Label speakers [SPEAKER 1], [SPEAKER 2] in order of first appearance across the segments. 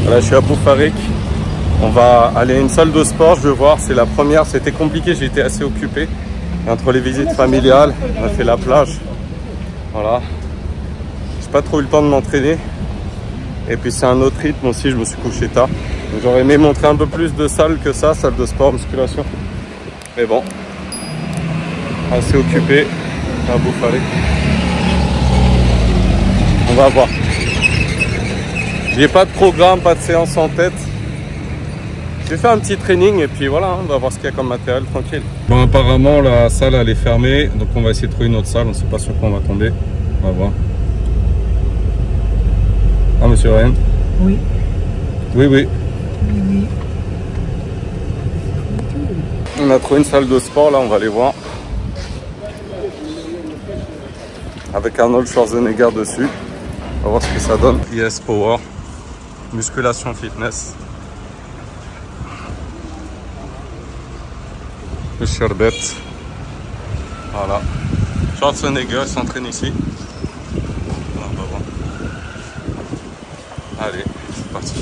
[SPEAKER 1] Là, je suis à Boufarik. On va aller à une salle de sport, je veux voir, c'est la première. C'était compliqué, j'ai été assez occupé. Et entre les visites familiales, on a fait la plage. Voilà. J'ai pas trop eu le temps de m'entraîner. Et puis c'est un autre rythme aussi, je me suis couché tard. J'aurais aimé montrer un peu plus de salles que ça, salle de sport, musculation. Mais bon, assez occupé à Boufarik. On va voir. J'ai pas de programme, pas de séance en tête. J'ai fait un petit training et puis voilà, on va voir ce qu'il y a comme matériel, tranquille. Bon, apparemment la salle elle est fermée, donc on va essayer de trouver une autre salle. On ne sait pas sur quoi on va tomber. On va voir. Ah, monsieur Ryan?
[SPEAKER 2] Oui.
[SPEAKER 1] Oui, oui.
[SPEAKER 2] Oui, oui.
[SPEAKER 1] On a trouvé une salle de sport, là, on va aller voir. Avec Arnold Schwarzenegger dessus. On va voir ce que ça donne. Yes Power. Musculation fitness. Le Sherbet. Voilà. Schwarzenegger s'entraîne ici. On va voir. Allez, c'est parti.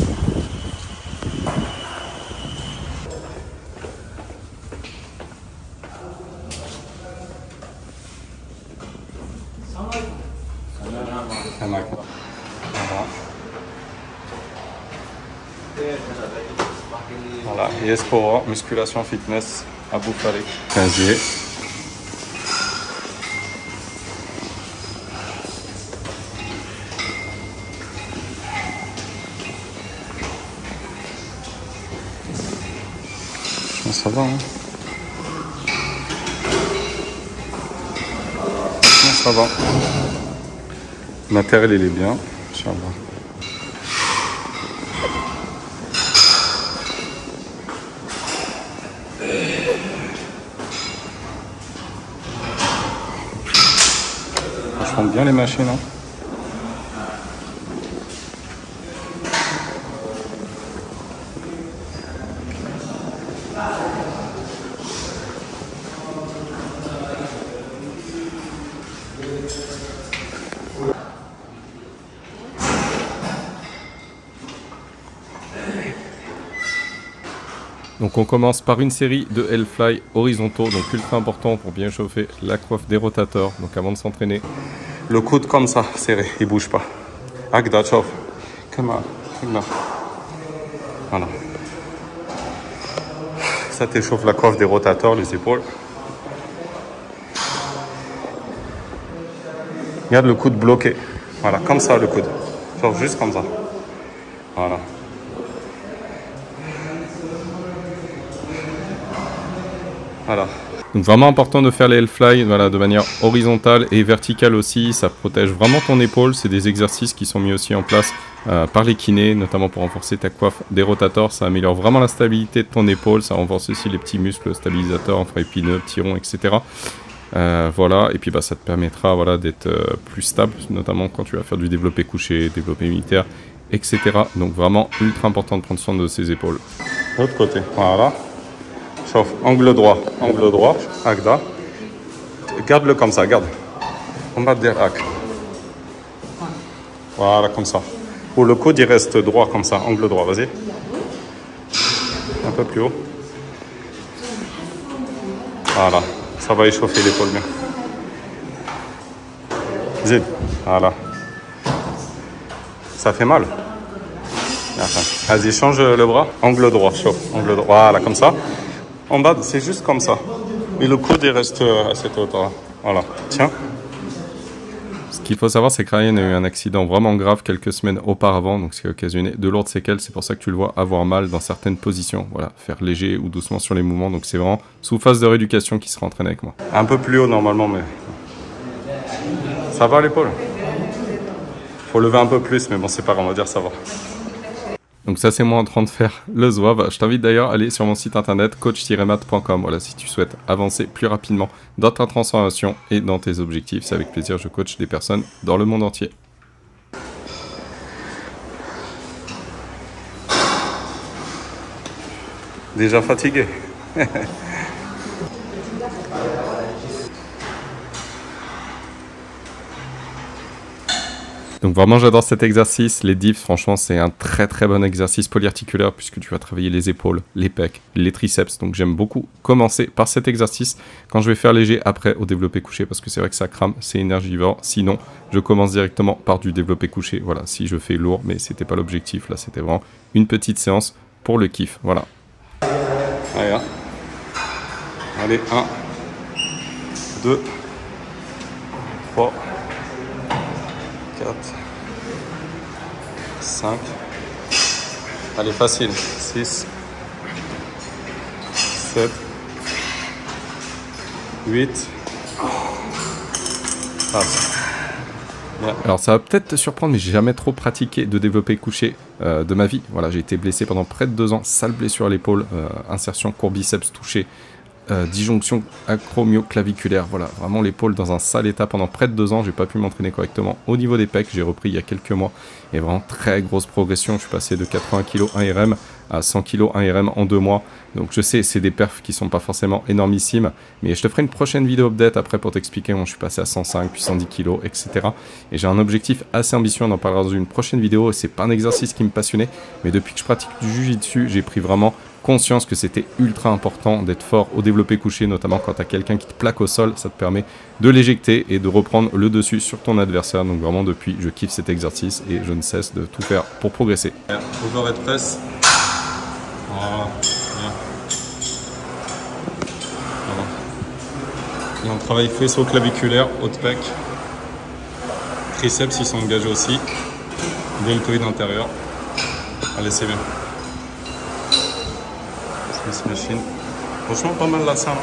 [SPEAKER 1] Voilà, Yes Power, musculation fitness à Boufarik. 15e. Ça va, hein? Non, ça va. Le matériel, il est bien. Inch'Allah. Franchement, bien les machines, hein. Donc on commence par une série de L-Fly horizontaux, donc ultra important pour bien chauffer la coiffe des rotateurs, donc avant de s'entraîner. Le coude comme ça, serré, il bouge pas. Agda, chauffe. Comme ça. Voilà. Ça t'échauffe la coiffe des rotateurs, les épaules. Regarde le coude bloqué. Voilà, comme ça le coude. Genre juste comme ça. Voilà. Voilà. Donc vraiment important de faire les L-Fly voilà, de manière horizontale et verticale aussi. Ça protège vraiment ton épaule. C'est des exercices qui sont mis aussi en place par les kinés, notamment pour renforcer ta coiffe des rotateurs. Ça améliore vraiment la stabilité de ton épaule. Ça renforce aussi les petits muscles stabilisateurs, enfin épineux, petits ronds, etc. Voilà, et puis bah, ça te permettra voilà, d'être plus stable, notamment quand tu vas faire du développé couché, développé militaire, etc. Donc vraiment ultra important de prendre soin de ses épaules. L'autre côté, voilà. Chauffe, angle droit, Agda. Garde-le comme ça, garde. On va dire Ag. Voilà, comme ça. Pour le coude, il reste droit comme ça, angle droit, vas-y. Un peu plus haut. Voilà, ça va échauffer l'épaule bien. Zid, voilà. Ça fait mal. Vas-y, change le bras. Angle droit, chauffe, angle droit. Voilà, comme ça. En bas, c'est juste comme ça. Et le coude, il reste à cette hauteur-là. Voilà, tiens. Ce qu'il faut savoir, c'est que Ryan a eu un accident vraiment grave quelques semaines auparavant, donc ce qui a occasionné de lourdes séquelles. C'est pour ça que tu le vois avoir mal dans certaines positions. Voilà, faire léger ou doucement sur les mouvements. Donc c'est vraiment sous phase de rééducation qu'il sera entraîné avec moi. Un peu plus haut normalement, mais ça va l'épaule. Faut lever un peu plus, mais bon, c'est pas grave, on va dire ça va. Donc ça, c'est moi en train de faire le zouave. Je t'invite d'ailleurs à aller sur mon site internet coach-mat.com. Voilà, si tu souhaites avancer plus rapidement dans ta transformation et dans tes objectifs. C'est avec plaisir, je coach des personnes dans le monde entier. Déjà fatigué. Donc vraiment j'adore cet exercice, les dips franchement c'est un très bon exercice polyarticulaire puisque tu vas travailler les épaules, les pecs, les triceps. Donc j'aime beaucoup commencer par cet exercice quand je vais faire léger après au développé couché parce que c'est vrai que ça crame, c'est énergivore. Sinon je commence directement par du développé couché, voilà, si je fais lourd, mais c'était pas l'objectif, là c'était vraiment une petite séance pour le kiff, voilà. Allez, hein. Allez, 1, 2, 3, 4, 5, allez facile, 6, 7, 8, Alors ça va peut-être te surprendre, mais j'ai jamais trop pratiqué de développé couché de ma vie. Voilà, j'ai été blessé pendant près de 2 ans, sale blessure à l'épaule, insertion courbiceps touché, disjonction acromioclaviculaire, voilà, vraiment l'épaule dans un sale état pendant près de 2 ans, j'ai pas pu m'entraîner correctement. Au niveau des pecs, j'ai repris il y a quelques mois, et vraiment très grosse progression, je suis passé de 80 kg 1 RM à 100 kg 1 RM en 2 mois, donc je sais, c'est des perfs qui sont pas forcément énormissimes, mais je te ferai une prochaine vidéo update après pour t'expliquer comment je suis passé à 105, puis 110 kg, etc. Et j'ai un objectif assez ambitieux, on en parlera dans une prochaine vidéo, et c'est pas un exercice qui me passionnait, mais depuis que je pratique du jiu-jitsu, j'ai pris vraiment conscience que c'était ultra important d'être fort au développé couché, notamment quand tu as quelqu'un qui te plaque au sol, ça te permet de l'éjecter et de reprendre le dessus sur ton adversaire. Donc vraiment depuis, je kiffe cet exercice et je ne cesse de tout faire pour progresser. Overhead press. Voilà. Et on travaille faisceau claviculaire, haut de pec. Triceps, ils sont engagés aussi. Deltoïde intérieur. Allez, c'est bien. Smith Machine. Franchement, pas mal la salle.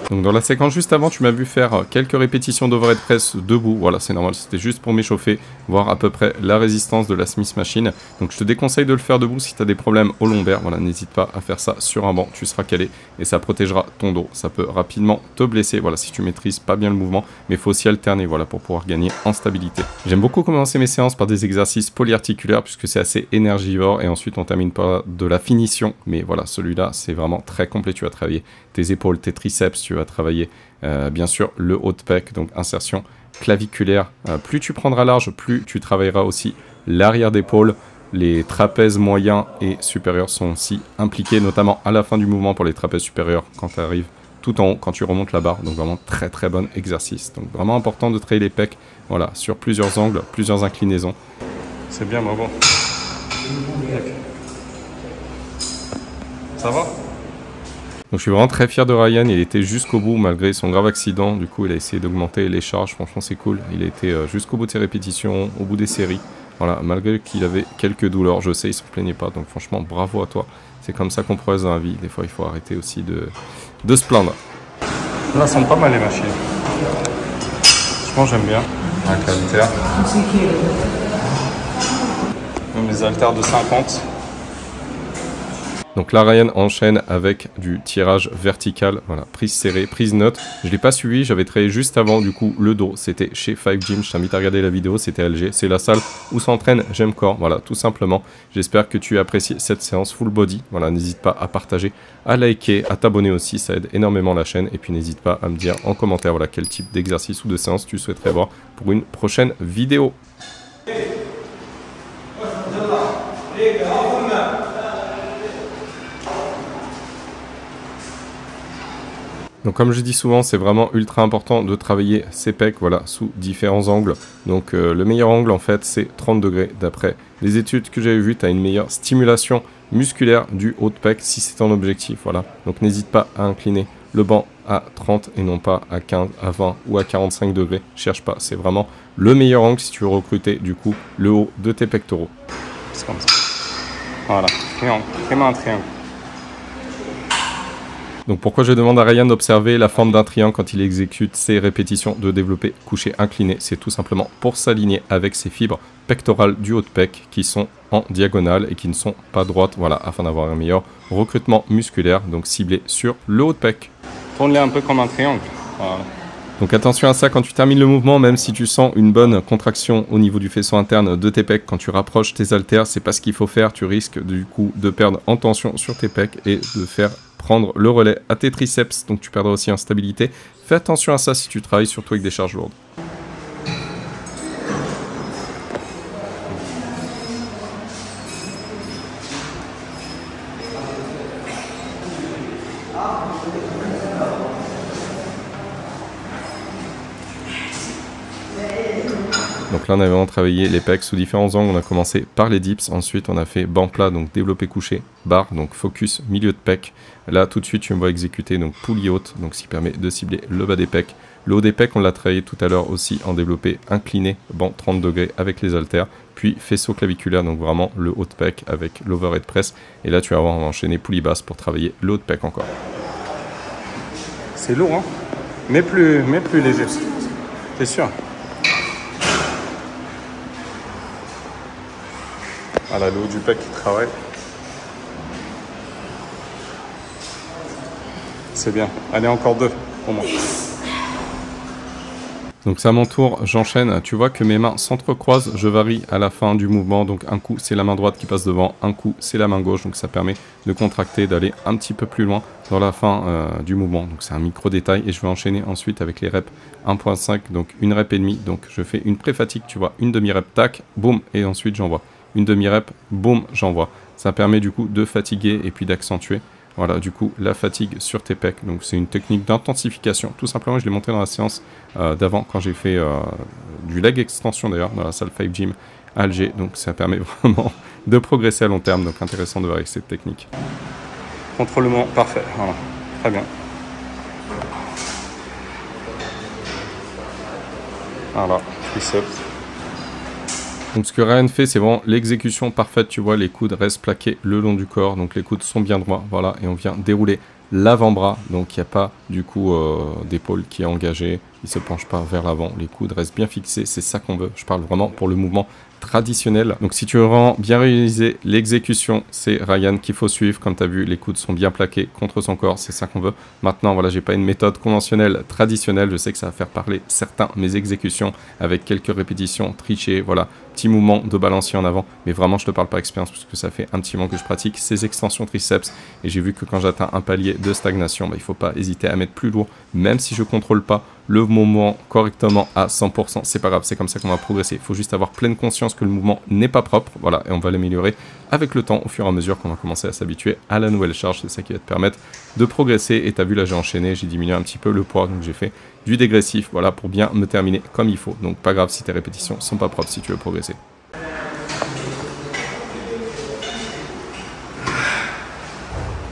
[SPEAKER 1] Donc dans la séquence juste avant, tu m'as vu faire quelques répétitions d'overhead press debout. Voilà, c'est normal, c'était juste pour m'échauffer, voir à peu près la résistance de la Smith Machine. Donc je te déconseille de le faire debout si tu as des problèmes au lombaire. Voilà, n'hésite pas à faire ça sur un banc, tu seras calé et ça protégera ton dos. Ça peut rapidement te blesser, voilà, si tu maîtrises pas bien le mouvement, mais il faut aussi alterner, voilà, pour pouvoir gagner en stabilité. J'aime beaucoup commencer mes séances par des exercices polyarticulaires puisque c'est assez énergivore et ensuite on termine par de la finition. Mais voilà, celui-là, c'est vraiment très complet. Tu vas travailler tes épaules, tes triceps, tu vas travailler bien sûr le haut de pec, donc insertion claviculaire. Plus tu prendras large, plus tu travailleras aussi l'arrière d'épaule. Les trapèzes moyens et supérieurs sont aussi impliqués, notamment à la fin du mouvement pour les trapèzes supérieurs quand tu arrives tout en haut, quand tu remontes la barre. Donc vraiment très bon exercice. Donc vraiment important de travailler les pecs, voilà, sur plusieurs angles, plusieurs inclinaisons. C'est bien, bravo. Ça va ? Donc je suis vraiment très fier de Ryan, il était jusqu'au bout malgré son grave accident, du coup il a essayé d'augmenter les charges, franchement c'est cool, il a été jusqu'au bout de ses répétitions, au bout des séries, voilà, malgré qu'il avait quelques douleurs, je sais, il ne s'en plaignait pas, donc franchement bravo à toi, c'est comme ça qu'on progresse dans la vie, des fois il faut arrêter aussi de se plaindre. Là sont pas mal les machines, franchement j'aime bien, avec l'haltère, même les haltères de 50. Donc là, Ryan enchaîne avec du tirage vertical, voilà, prise serrée, prise neutre. Je ne l'ai pas suivi, j'avais travaillé juste avant, du coup, le dos. C'était chez 5 Gym, je t'invite à regarder la vidéo, c'était Alger. C'est la salle où s'entraîne J'aime Corps, voilà, tout simplement. J'espère que tu as apprécié cette séance full body. Voilà, n'hésite pas à partager, à liker, à t'abonner aussi, ça aide énormément la chaîne. Et puis n'hésite pas à me dire en commentaire, voilà, quel type d'exercice ou de séance tu souhaiterais voir pour une prochaine vidéo. Donc comme je dis souvent, c'est vraiment ultra important de travailler ses pecs, voilà, sous différents angles. Donc le meilleur angle en fait c'est 30 degrés. D'après les études que j'avais vues, tu as une meilleure stimulation musculaire du haut de pec si c'est ton objectif, voilà. Donc n'hésite pas à incliner le banc à 30 et non pas à 15, à 20 ou à 45 degrés. Cherche pas, c'est vraiment le meilleur angle si tu veux recruter du coup le haut de tes pectoraux. C'est comme ça. Voilà, triangle, vraiment un triangle. Donc pourquoi je demande à Ryan d'observer la forme d'un triangle quand il exécute ses répétitions de développé couché incliné? C'est tout simplement pour s'aligner avec ses fibres pectorales du haut de pec qui sont en diagonale et qui ne sont pas droites, voilà, afin d'avoir un meilleur recrutement musculaire, donc ciblé sur le haut de pec. Tourne-les un peu comme un triangle. Voilà. Donc attention à ça quand tu termines le mouvement, même si tu sens une bonne contraction au niveau du faisceau interne de tes pecs, quand tu rapproches tes haltères, c'est pas ce qu'il faut faire, tu risques du coup de perdre en tension sur tes pecs et de faire prendre le relais à tes triceps, donc tu perdras aussi en stabilité.
[SPEAKER 2] Fais attention à ça si tu travailles surtout avec des charges lourdes. Donc là on avait vraiment travaillé les pecs sous différents angles, on a commencé par les dips, ensuite on a fait banc plat, donc développé couché, barre, donc focus, milieu de pec. Là tout de suite tu me vois exécuter donc poulie haute, donc ce qui permet de cibler le bas des pecs. Le haut des pecs on l'a travaillé tout à l'heure aussi en développé incliné, banc 30 degrés avec les haltères, puis faisceau claviculaire, donc vraiment le haut de pec avec l'overhead press. Et là tu vas avoir enchaîné poulie basse pour travailler le haut de pec encore.
[SPEAKER 1] C'est lourd hein, mais plus léger, c'est sûr. Voilà, le haut du pec qui travaille. C'est bien. Allez, encore 2 pour moi.
[SPEAKER 2] Donc c'est à mon tour, j'enchaîne. Tu vois que mes mains s'entrecroisent, je varie à la fin du mouvement. Donc un coup, c'est la main droite qui passe devant, un coup, c'est la main gauche. Donc ça permet de contracter, d'aller un petit peu plus loin dans la fin du mouvement. Donc c'est un micro détail et je vais enchaîner ensuite avec les reps 1.5, donc une rep et demie. Donc je fais une pré-fatigue, tu vois, une demi-rep, tac, boum, et ensuite j'envoie. Une demi-rep, boum, j'envoie. Ça permet du coup de fatiguer et puis d'accentuer. Voilà, du coup, la fatigue sur tes pecs. Donc, c'est une technique d'intensification. Tout simplement, je l'ai montré dans la séance d'avant, quand j'ai fait du leg extension d'ailleurs, dans la salle 5 Gym à Alger. Donc, ça permet vraiment de progresser à long terme. Donc, intéressant de voir avec cette technique.
[SPEAKER 1] Contrôlement parfait. Voilà, très bien. Voilà, triceps.
[SPEAKER 2] Donc ce que Ryan fait, c'est vraiment l'exécution parfaite. Tu vois, les coudes restent plaqués le long du corps. Donc les coudes sont bien droits. Voilà, et on vient dérouler l'avant-bras. Donc il n'y a pas du coup d'épaule qui est engagée. Il ne se penche pas vers l'avant. Les coudes restent bien fixés. C'est ça qu'on veut. Je parle vraiment pour le mouvement traditionnel. Donc si tu veux vraiment bien réaliser l'exécution, c'est Ryan qu'il faut suivre. Comme tu as vu, les coudes sont bien plaqués contre son corps. C'est ça qu'on veut. Maintenant, voilà, j'ai pas une méthode conventionnelle traditionnelle. Je sais que ça va faire parler certains mes exécutions avec quelques répétitions trichées. Voilà, petit mouvement de balancier en avant. Mais vraiment, je te parle par expérience puisque ça fait un petit moment que je pratique ces extensions triceps. Et j'ai vu que quand j'atteins un palier de stagnation, il ne faut pas hésiter à mettre plus lourd. Même si je contrôle pas le mouvement correctement à 100%, c'est pas grave, c'est comme ça qu'on va progresser. Il faut juste avoir pleine conscience que le mouvement n'est pas propre, voilà, et on va l'améliorer avec le temps, au fur et à mesure qu'on va commencer à s'habituer à la nouvelle charge. C'est ça qui va te permettre de progresser. Et tu as vu, là j'ai enchaîné, j'ai diminué un petit peu le poids, donc j'ai fait du dégressif, voilà, pour bien me terminer comme il faut. Donc pas grave si tes répétitions sont pas propres si tu veux progresser.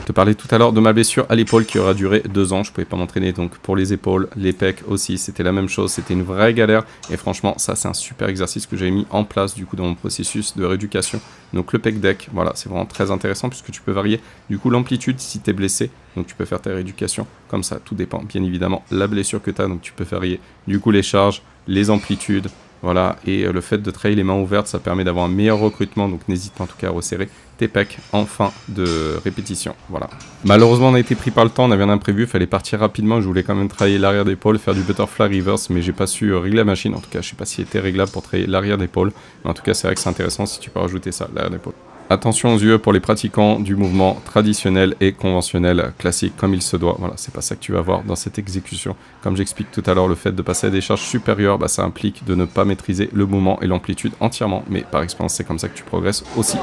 [SPEAKER 2] Je te parlais tout à l'heure de ma blessure à l'épaule qui aura duré 2 ans. Je pouvais pas m'entraîner donc pour les épaules, les pecs aussi. C'était la même chose. C'était une vraie galère. Et franchement, ça, c'est un super exercice que j'ai mis en place du coup dans mon processus de rééducation. Donc le pec deck, voilà, c'est vraiment très intéressant puisque tu peux varier du coup l'amplitude si tu es blessé. Donc tu peux faire ta rééducation comme ça. Tout dépend bien évidemment la blessure que tu as. Donc tu peux varier du coup les charges, les amplitudes. Voilà, et le fait de travailler les mains ouvertes, ça permet d'avoir un meilleur recrutement, donc n'hésite pas en tout cas à resserrer tes pecs en fin de répétition. Voilà. Malheureusement, on a été pris par le temps, on avait un imprévu, il fallait partir rapidement, je voulais quand même travailler l'arrière d'épaule, faire du butterfly reverse, mais j'ai pas su régler la machine, en tout cas, je sais pas s'il était réglable pour travailler l'arrière d'épaule, mais en tout cas, c'est vrai que c'est intéressant si tu peux rajouter ça, l'arrière d'épaule. Attention aux yeux pour les pratiquants du mouvement traditionnel et conventionnel classique comme il se doit. Voilà, c'est pas ça que tu vas voir dans cette exécution. Comme j'explique tout à l'heure, le fait de passer à des charges supérieures, ça implique de ne pas maîtriser le mouvement et l'amplitude entièrement. Mais par expérience, c'est comme ça que tu progresses aussi.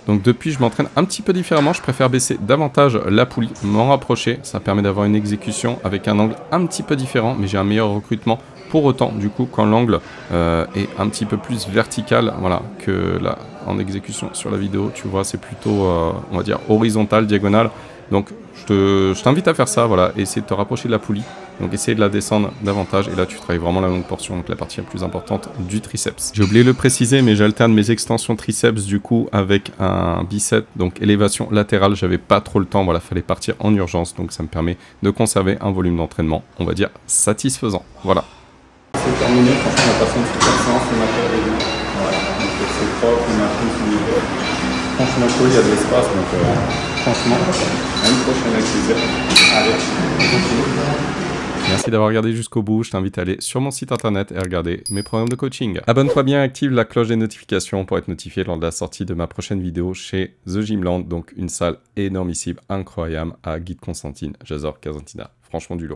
[SPEAKER 2] Donc depuis, je m'entraîne un petit peu différemment. Je préfère baisser davantage la poulie, m'en rapprocher. Ça permet d'avoir une exécution avec un angle un petit peu différent, mais j'ai un meilleur recrutement. Pour autant, du coup, quand l'angle est un petit peu plus vertical, voilà, que là, en exécution sur la vidéo, tu vois, c'est plutôt, on va dire, horizontal, diagonal. Donc, je t'invite à faire ça, voilà, essayer de te rapprocher de la poulie. Donc, essayer de la descendre davantage. Et là, tu travailles vraiment la longue portion, donc la partie la plus importante du triceps. J'ai oublié de le préciser, mais j'alterne mes extensions triceps, du coup, avec un bicep, donc élévation latérale. J'avais pas trop le temps, voilà, fallait partir en urgence. Donc, ça me permet de conserver un volume d'entraînement, on va dire, satisfaisant. Voilà.
[SPEAKER 1] C'est terminé, franchement on a passé une super séance, on a fait avec vous. Voilà, donc c'est propre, on a pris son niveau. Franchement cool, il y a de l'espace, donc franchement, à une prochaine activité. Allez, on continue.
[SPEAKER 2] Merci. Merci d'avoir regardé jusqu'au bout. Je t'invite à aller sur mon site internet et regarder mes programmes de coaching. Abonne-toi bien, active la cloche des notifications pour être notifié lors de la sortie de ma prochaine vidéo chez The Gymland, donc une salle énormissime, incroyable, à Guide Constantine, Jazor Kasantina. Franchement du lourd.